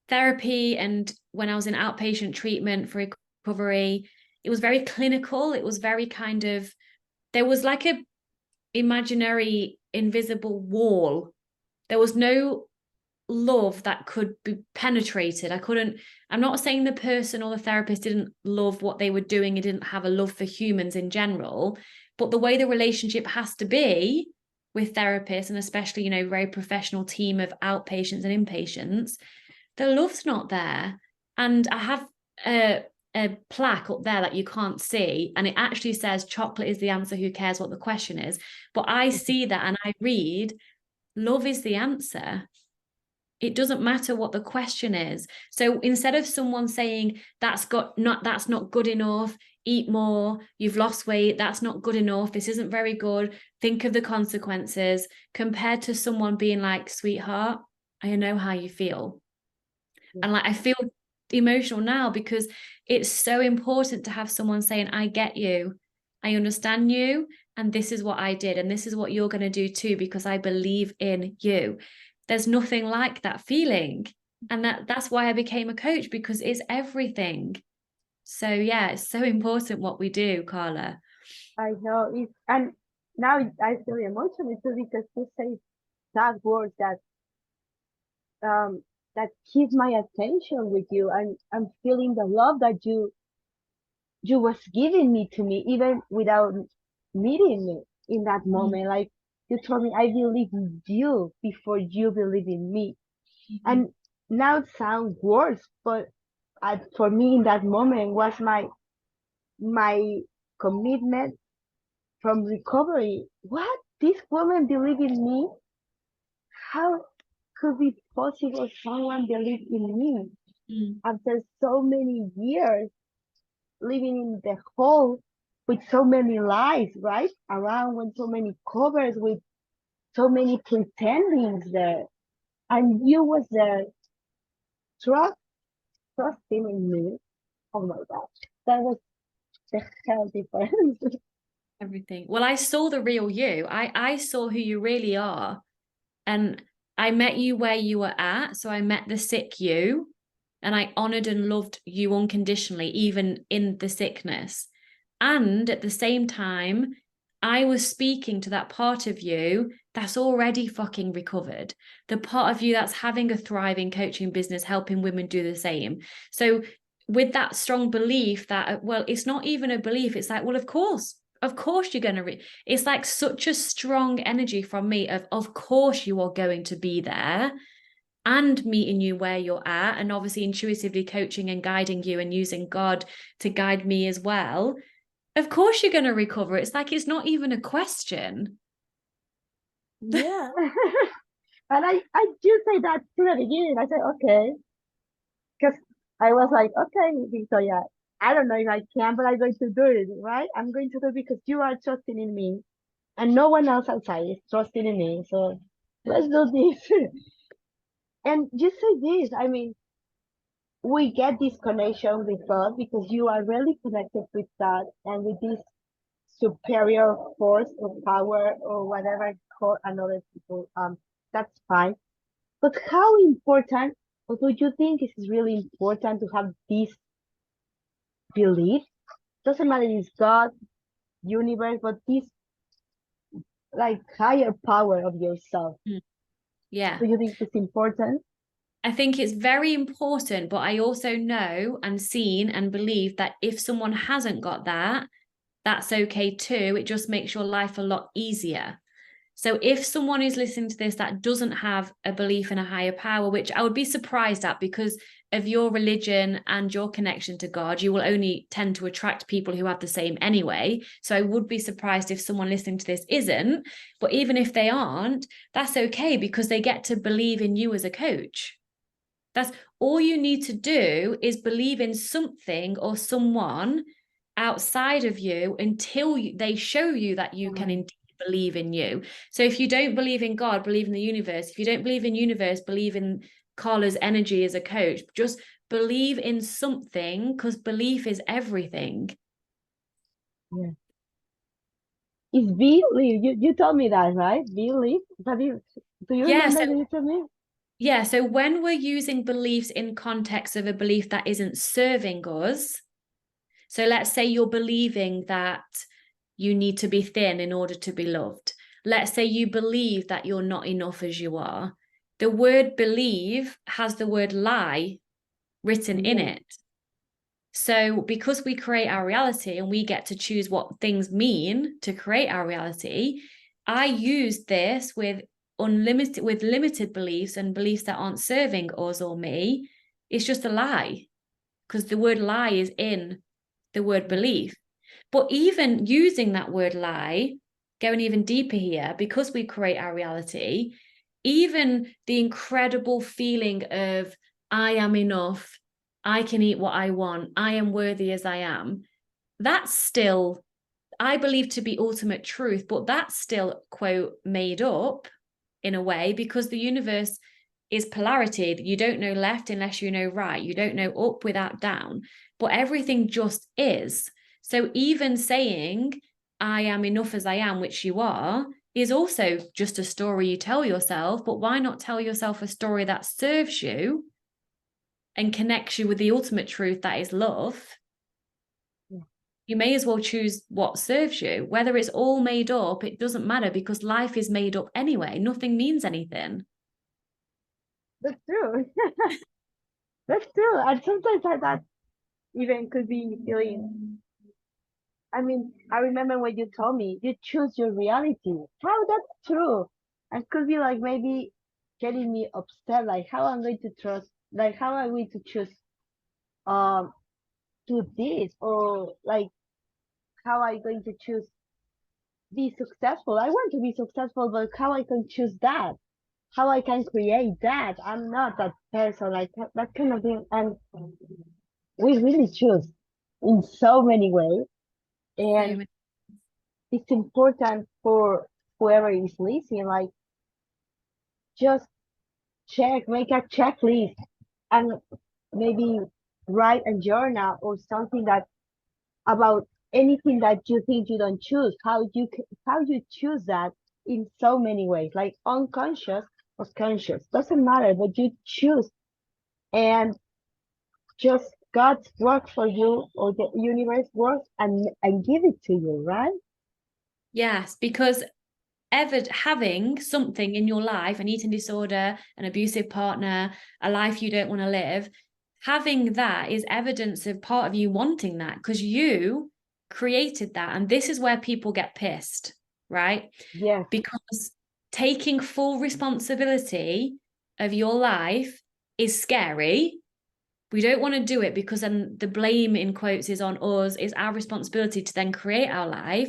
therapy, and when I was in outpatient treatment for recovery, it was very clinical. It was very kind of, there was like a imaginary invisible wall. There was no love that could be penetrated. I'm not saying the person or the therapist didn't love what they were doing and didn't have a love for humans in general, but the way the relationship has to be with therapists, and especially, very professional team of outpatients and inpatients, the love's not there. And I have a plaque up there that you can't see, and it actually says chocolate is the answer, who cares what the question is. But I see that and I read, love is the answer. It doesn't matter what the question is. So instead of someone saying that's not good enough, eat more, you've lost weight, that's not good enough, this isn't very good, think of the consequences, compared to someone being like, sweetheart, I know how you feel. And like, I feel emotional now because it's so important to have someone saying, I get you, I understand you, and this is what I did, and this is what you're going to do too, because I believe in you. There's nothing like that feeling. And that's why I became a coach, because it's everything. So yeah, it's so important what we do, Carla. I know it, and now I feel emotional too because you say that words um that keep my attention with you, and I'm feeling the love that you was giving me to me even without meeting me in that moment. Like, you told me, I believe in you before you believe in me. And now it sounds worse, but for me in that moment was my commitment from recovery. What? This woman believe in me? How could be possible someone believe in me after so many years living in the hole with so many lies, right? Around, with so many covers, with so many pretendings there. And you was there trusting in me. Oh my gosh. That was the hell difference. Everything. Well, I saw the real you. I saw who you really are. And I met you where you were at. So I met the sick you. and I honored and loved you unconditionally, even in the sickness. And at the same time, I was speaking to that part of you that's already fucking recovered, the part of you that's having a thriving coaching business, helping women do the same. So with that strong belief that, well, it's not even a belief, it's like, well, of course you're going to it's like such a strong energy from me of course you are going to be there, and meeting you where you're at, and obviously intuitively coaching and guiding you and using God to guide me as well. Of course you're going to recover. It's like, it's not even a question. Yeah. And I do say that to the beginning. I said, okay. Because I was like, okay, Victoria, I don't know if I can, but I'm going to do it, right? I'm going to do it because you are trusting in me. And no one else outside is trusting in me. So let's do this. And you say this, I mean, we get this connection with God because you are really connected with God and with this superior force or power or whatever call another people. That's fine. But how important, or do you think it's really important to have this belief? Doesn't matter if it's God, universe, but this like higher power of yourself. Yeah. Do you think it's important? I think it's very important, but I also know and seen and believe that if someone hasn't got that, that's okay too. It just makes your life a lot easier. So if someone is listening to this that doesn't have a belief in a higher power, which I would be surprised at because of your religion and your connection to God, you will only tend to attract people who have the same anyway. So I would be surprised if someone listening to this isn't. But even if they aren't, that's okay because they get to believe in you as a coach. That's all you need to do, is believe in something or someone outside of you until they show you that you can indeed believe in you. So if you don't believe in God, believe in the universe. If you don't believe in universe, believe in Carla's energy as a coach. Just believe in something, because belief is everything. Yeah. Is belief? You told me that, right? Belief? Do you remember that you told me? Yeah, so when we're using beliefs in context of a belief that isn't serving us, so let's say you're believing that you need to be thin in order to be loved. Let's say you believe that you're not enough as you are. The word believe has the word lie written in it. So because we create our reality and we get to choose what things mean to create our reality, I use this with limited beliefs and beliefs that aren't serving us or me. It's just a lie, because the word lie is in the word belief. But even using that word lie, going even deeper here, because we create our reality, even the incredible feeling of I am enough, I can eat what I want, I am worthy as I am, that's still, I believe, to be ultimate truth, but that's still, quote, made up in a way, because the universe is polarity. You don't know left unless you know right. You don't know up without down, but everything just is. So even saying I am enough as I am, which you are, is also just a story you tell yourself. But why not tell yourself a story that serves you and connects you with the ultimate truth that is love? You may as well choose what serves you. Whether it's all made up, it doesn't matter, because life is made up anyway. Nothing means anything. That's true. That's true. And sometimes that even could be feeling. I mean, I remember when you told me you choose your reality. How that's true? And could be like maybe getting me upset, like how I'm going to trust, like how I'm going to choose um do this, or like how I'm going to choose be successful. I want to be successful, but how I can choose that? How I can create that? I'm not that person, like that kind of thing. And we really choose in so many ways. And it's important for whoever is listening, like just make a checklist and maybe write a journal or something that about anything that you think you don't choose, how you choose that in so many ways, like unconscious or conscious, doesn't matter, but you choose. And just God's work for you, or the universe works and give it to you, right? Yes, because having something in your life, an eating disorder, an abusive partner, a life you don't want to live, having that is evidence of part of you wanting that, because you created that. And this is where people get pissed, right? Yes. Because taking full responsibility of your life is scary. We don't want to do it because then the blame, in quotes, is on us. It's our responsibility to then create our life.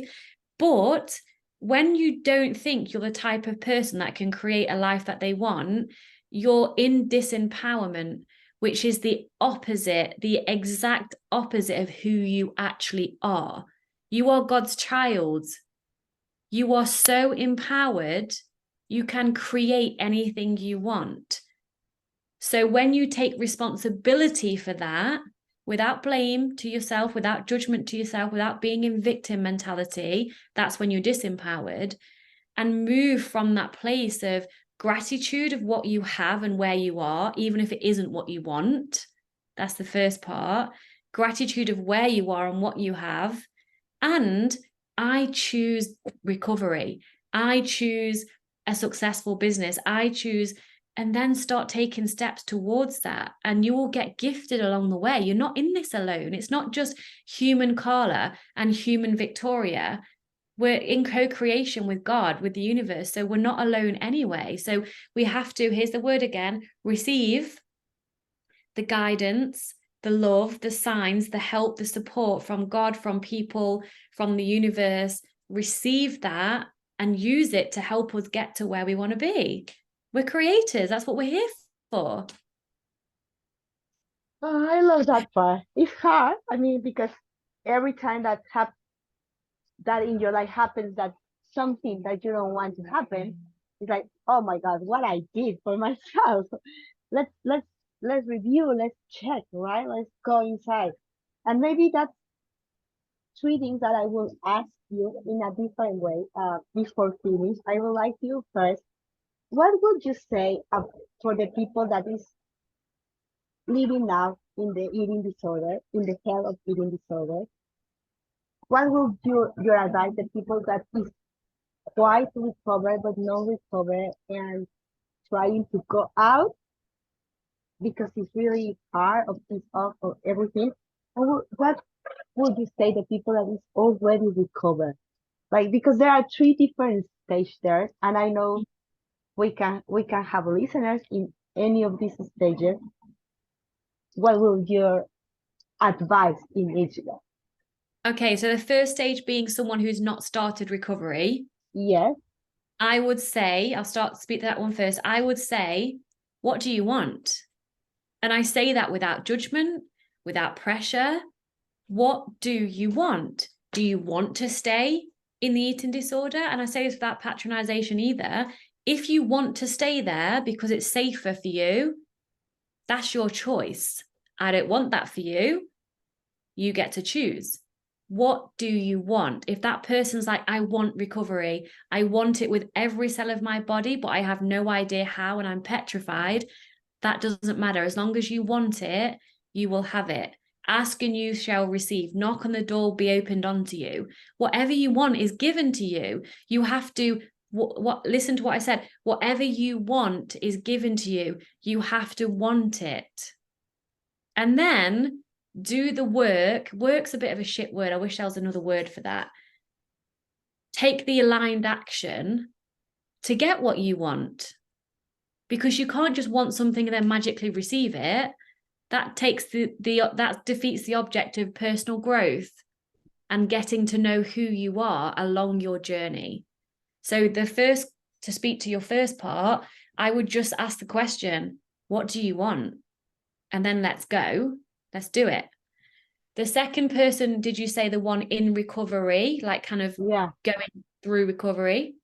But when you don't think you're the type of person that can create a life that they want, you're in disempowerment, which is the opposite, the exact opposite of who you actually are. You are God's child. You are so empowered, you can create anything you want. So when you take responsibility for that, without blame to yourself, without judgment to yourself, without being in victim mentality, that's when you're disempowered, and move from that place of gratitude of what you have and where you are, even if it isn't what you want. That's the first part. Gratitude of where you are and what you have. And I choose recovery. I choose a successful business. I choose, and then start taking steps towards that. And you will get gifted along the way. You're not in this alone. It's not just human Carla and human Victoria. We're in co-creation with God, with the universe. So we're not alone anyway. So we have to, here's the word again, receive the guidance, the love, the signs, the help, the support from God, from people, from the universe. Receive that and use it to help us get to where we want to be. We're creators. That's what we're here for. Oh, I love that part. It's hard. I mean, because every time that in your life happens, that something that you don't want to happen, it's like, oh my God, what I did for myself. Let's let's let's review, let's check, right? Let's go inside. And maybe that's three things that I will ask you in a different way. Before finish, I would like you first. What would you say for the people that is living now in the eating disorder, in the hell of eating disorder? What would your advice the people that is trying to recover but not recover and trying to go out because it's really hard of this off of everything? And what would you say the people that is already recovered? Like, because there are three different stages there, and I know we can have listeners in any of these stages. What will your advice in each one? Okay, so the first stage being someone who's not started recovery. Yes. I would say, I'll speak to that one first. I would say, what do you want? And I say that without judgment, without pressure. What do you want? Do you want to stay in the eating disorder? And I say this without patronization either. If you want to stay there because it's safer for you, that's your choice. I don't want that for you. You get to choose. What do you want? If that person's like, I want recovery, I want it with every cell of my body, but I have no idea how and I'm petrified, that doesn't matter. As long as you want it, you will have it. Ask and you shall receive. Knock on the door, be opened unto you. Whatever you want is given to you. You have to listen to what I said. Whatever you want is given to you. You have to want it. And then do the work. Work's a bit of a shit word. I wish there was another word for that. Take the aligned action to get what you want. Because you can't just want something and then magically receive it. That takes that defeats the object of personal growth and getting to know who you are along your journey. So to speak to your first part, I would just ask the question, what do you want? And then let's go. Let's do it. The second person, did you say the one in recovery, like kind of going through recovery?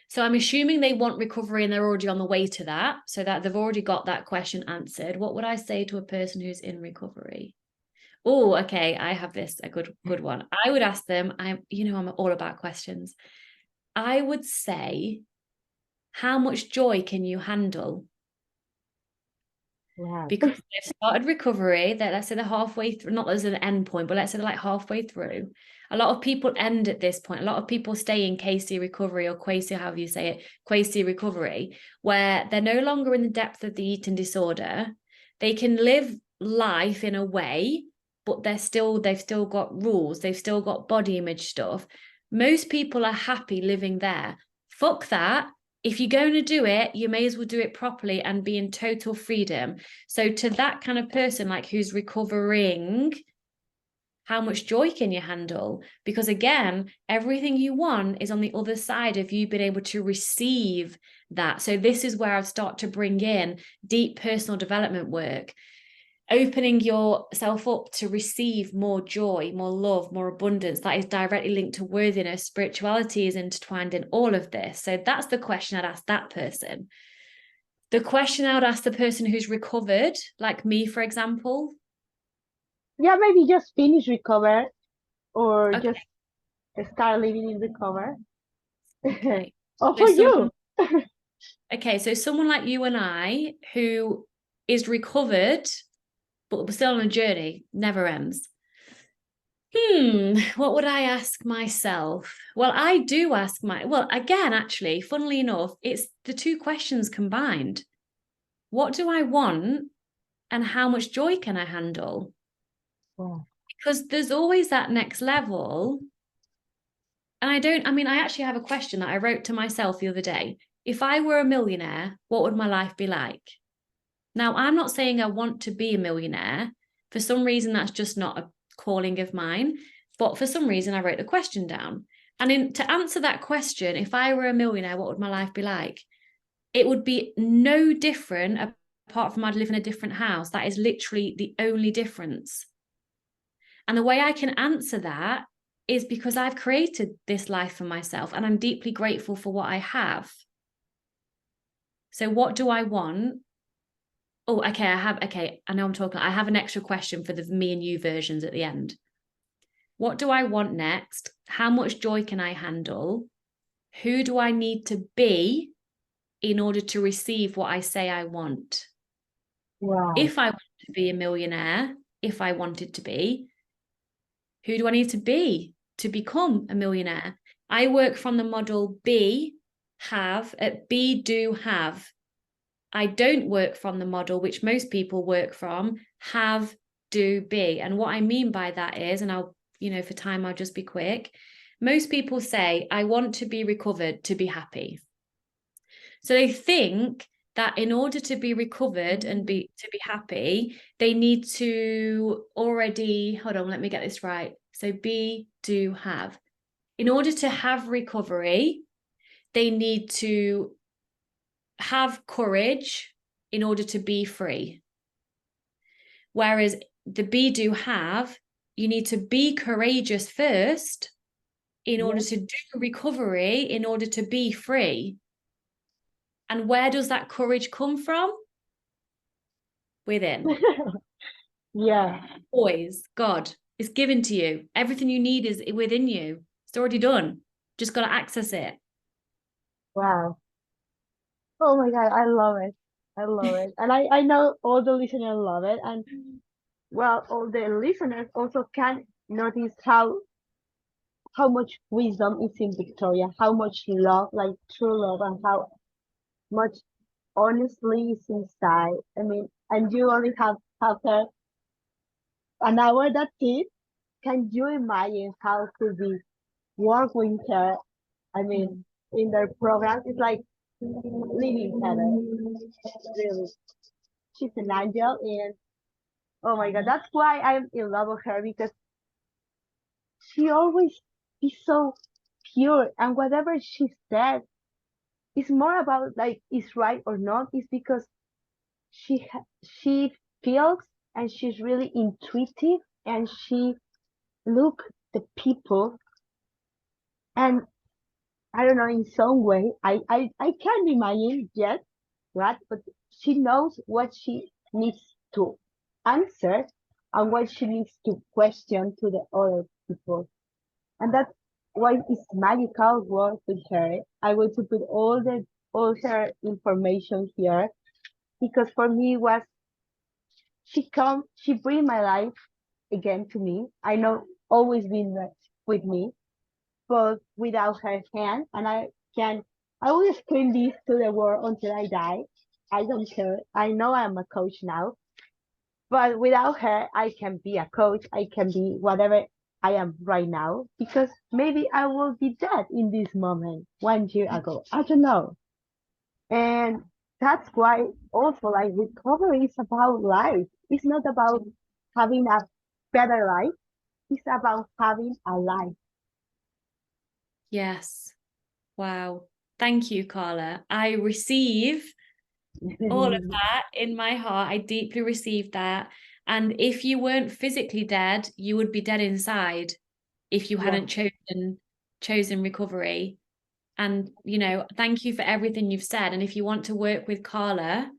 So I'm assuming they want recovery and they're already on the way to that, so that they've already got that question answered. What would I say to a person who's in recovery? Oh, okay, I have this, a good one. I would ask them, I'm all about questions. I would say, how much joy can you handle? Wow. because they've started recovery, that let's say they're halfway through, not as an end point, but let's say they're like halfway through. A lot of people end at this point. A lot of people stay in KC recovery, or quasi, however you say it, quasi recovery, where they're no longer in the depth of the eating disorder. They can live life in a way, but they've still got rules. They've still got body image stuff. Most people are happy living there. Fuck that. If you're going to do it, you may as well do it properly and be in total freedom. So to that kind of person, like who's recovering, how much joy can you handle? Because again, everything you want is on the other side of you being able to receive that. So this is where I'd start to bring in deep personal development work, opening yourself up to receive more joy, more love, more abundance. That is directly linked to worthiness. Spirituality is intertwined in all of this. So that's the question I'd ask that person. The question I would ask the person who's recovered, like me, for example. Yeah, maybe just finish recover, or Okay. just start living in recover. Okay. Or So for you. Okay, so someone like you and I who is recovered, but we're still on a journey, never ends. What would I ask myself? Well, I do ask again, actually, funnily enough, it's the two questions combined. What do I want, and how much joy can I handle? Wow. Because there's always that next level. And I actually have a question that I wrote to myself the other day. If I were a millionaire, what would my life be like? Now, I'm not saying I want to be a millionaire. For some reason, that's just not a calling of mine. But for some reason, I wrote the question down. And to answer that question, if I were a millionaire, what would my life be like? It would be no different, apart from I'd live in a different house. That is literally the only difference. And the way I can answer that is because I've created this life for myself, and I'm deeply grateful for what I have. So what do I want? Oh, okay, I know I'm talking. I have an extra question for the me and you versions at the end. What do I want next? How much joy can I handle? Who do I need to be in order to receive what I say I want? Wow. If I want to be a millionaire, if I wanted to be, who do I need to be to become a millionaire? I work from the model be, have, be, do, have. I don't work from the model, which most people work from, have, do, be. And what I mean by that is, and I'll, for time, I'll just be quick. Most people say, I want to be recovered to be happy. So they think that in order to be recovered and to be happy, they need to already, hold on, let me get this right. So be, do, have. In order to have recovery, they need to have courage in order to be free. Whereas the be, do, have, you need to be courageous first in order to do recovery, in order to be free. And where does that courage come from? Within. Yeah. Always. God. It's given to you. Everything you need is within you. It's already done. Just got to access it. Wow. Oh my God, I love it. I love it. And I know all the listeners love it. And well, all the listeners also can notice how much wisdom is in Victoria, how much love, like true love, and how much honestly is inside. I mean, and you only have her an hour, that's it. Can you imagine how could be work with her? I mean, in their program, it's like living heaven. Really, she's an angel, and oh my God, that's why I'm in love with her, because she always is so pure, and whatever she said is more about like is right or not. Is because she feels, and she's really intuitive, and she look the people, and I don't know, in some way, I can't imagine yet what, but she knows what she needs to answer and what she needs to question to the other people. And that's why it's magical work with her. I want to put all her information here, because for me it was she bring my life again to me. I know always been with me, but without her hand, and I will scream this to the world until I die. I don't care. I know I'm a coach now, but without her, I can be a coach. I can be whatever I am right now because maybe I will be dead in this moment 1 year ago. I don't know. And that's why also like recovery is about life. It's not about having a better life. It's about having a life. Yes. Wow. Thank you, Carla. I receive all of that in my heart. I deeply receive that. And if you weren't physically dead, you would be dead inside if you hadn't chosen recovery. And, you know, thank you for everything you've said. And if you want to work with Carla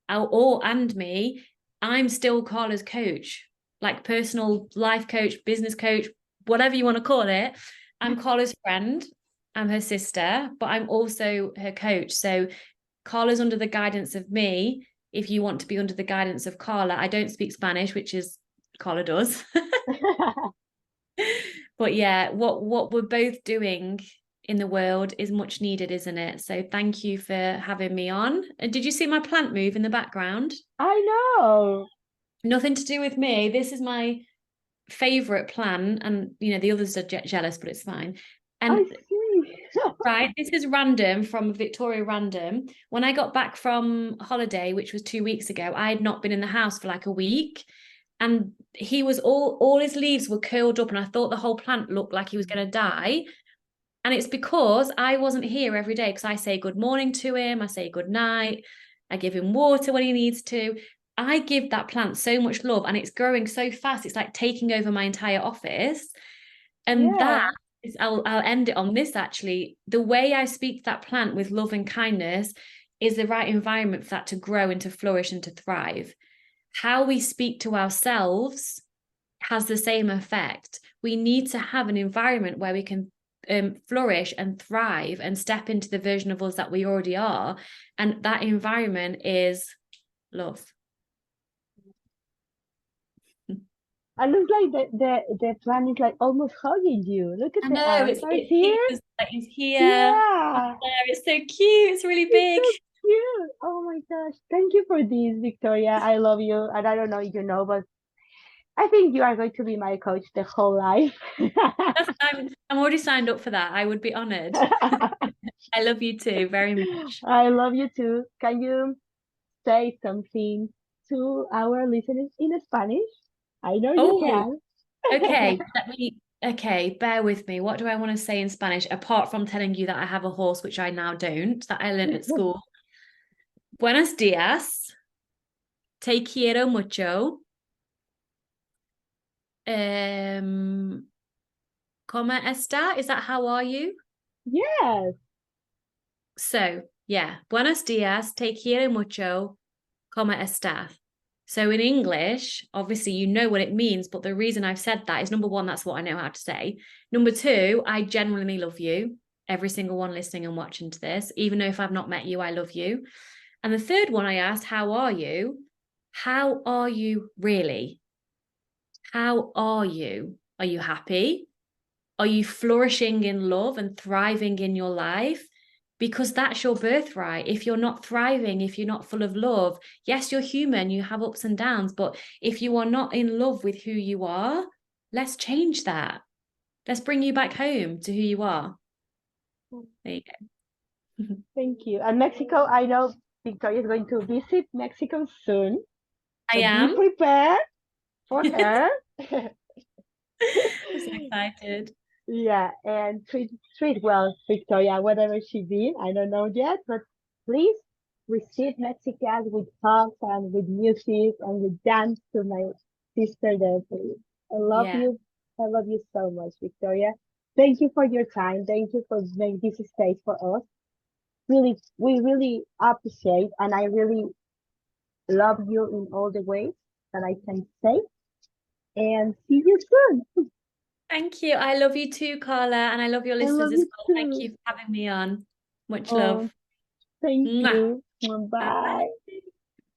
and me, I'm still Carla's coach, like personal life coach, business coach, whatever you want to call it. I'm Carla's friend. I'm her sister, but I'm also her coach. So Carla's under the guidance of me. If you want to be under the guidance of Carla, I don't speak Spanish, which is Carla does. But yeah, what we're both doing in the world is much needed, isn't it? So thank you for having me on. And did you see my plant move in the background? I know. Nothing to do with me. This is my favorite plant, and you know the others are jealous, but it's fine. And I see. right, this is random from Victoria Random. When I got back from holiday, which was 2 weeks ago, I had not been in the house for like a week. And he was all his leaves were curled up, and I thought the whole plant looked like he was going to die. And it's because I wasn't here every day, because I say good morning to him, I say good night, I give him water when he needs to. I give that plant so much love, and it's growing so fast. It's like taking over my entire office. And that is, I'll end it on this actually. The way I speak to that plant with love and kindness is the right environment for that to grow and to flourish and to thrive. How we speak to ourselves has the same effect. We need to have an environment where we can flourish and thrive and step into the version of us that we already are. And that environment is love. I look like the plant is like almost hugging you. Look at I the know, arms it's right here. It's here. Yeah. It's so cute. It's really big. It's so cute. Oh my gosh. Thank you for this, Victoria. I love you. And I don't know if you know, but I think you are going to be my coach the whole life. I'm already signed up for that. I would be honored. I love you too very much. I love you too. Can you say something to our listeners in Spanish? I know you can. Okay, bear with me. What do I want to say in Spanish, apart from telling you that I have a horse, which I now don't, that I learned at school? Buenos días. Te quiero mucho. ¿Cómo está? Is that how are you? Yes. So, yeah. Buenos días. Te quiero mucho. ¿Cómo está? So in English, obviously you know what it means, but the reason I've said that is, number one, that's what I know how to say. Number two, I genuinely love you. Every single one listening and watching to this, even though if I've not met you, I love you. And the third one I asked, how are you? How are you really? How are you? Are you happy? Are you flourishing in love and thriving in your life? Because that's your birthright. If you're not thriving, if you're not full of love, yes, you're human, you have ups and downs, but if you are not in love with who you are, let's change that. Let's bring you back home to who you are. There you go. Thank you. And Mexico, I know Victoria is going to visit Mexico soon. I So am. Be prepared for her. I'm so excited. Yeah, and treat well Victoria, whatever she been. I don't know yet, but please receive Mexicans with hugs and with music and with dance to my sister there, please. I love you. I love you so much, Victoria. Thank you for your time. Thank you for making this space for us. Really, we really appreciate, and I really love you in all the ways that I can say. And see you soon. Thank you. I love you too, Carla, and I love your listeners as well. Too. Thank you for having me on. Much love. Thank Mwah. you. Bye. Bye.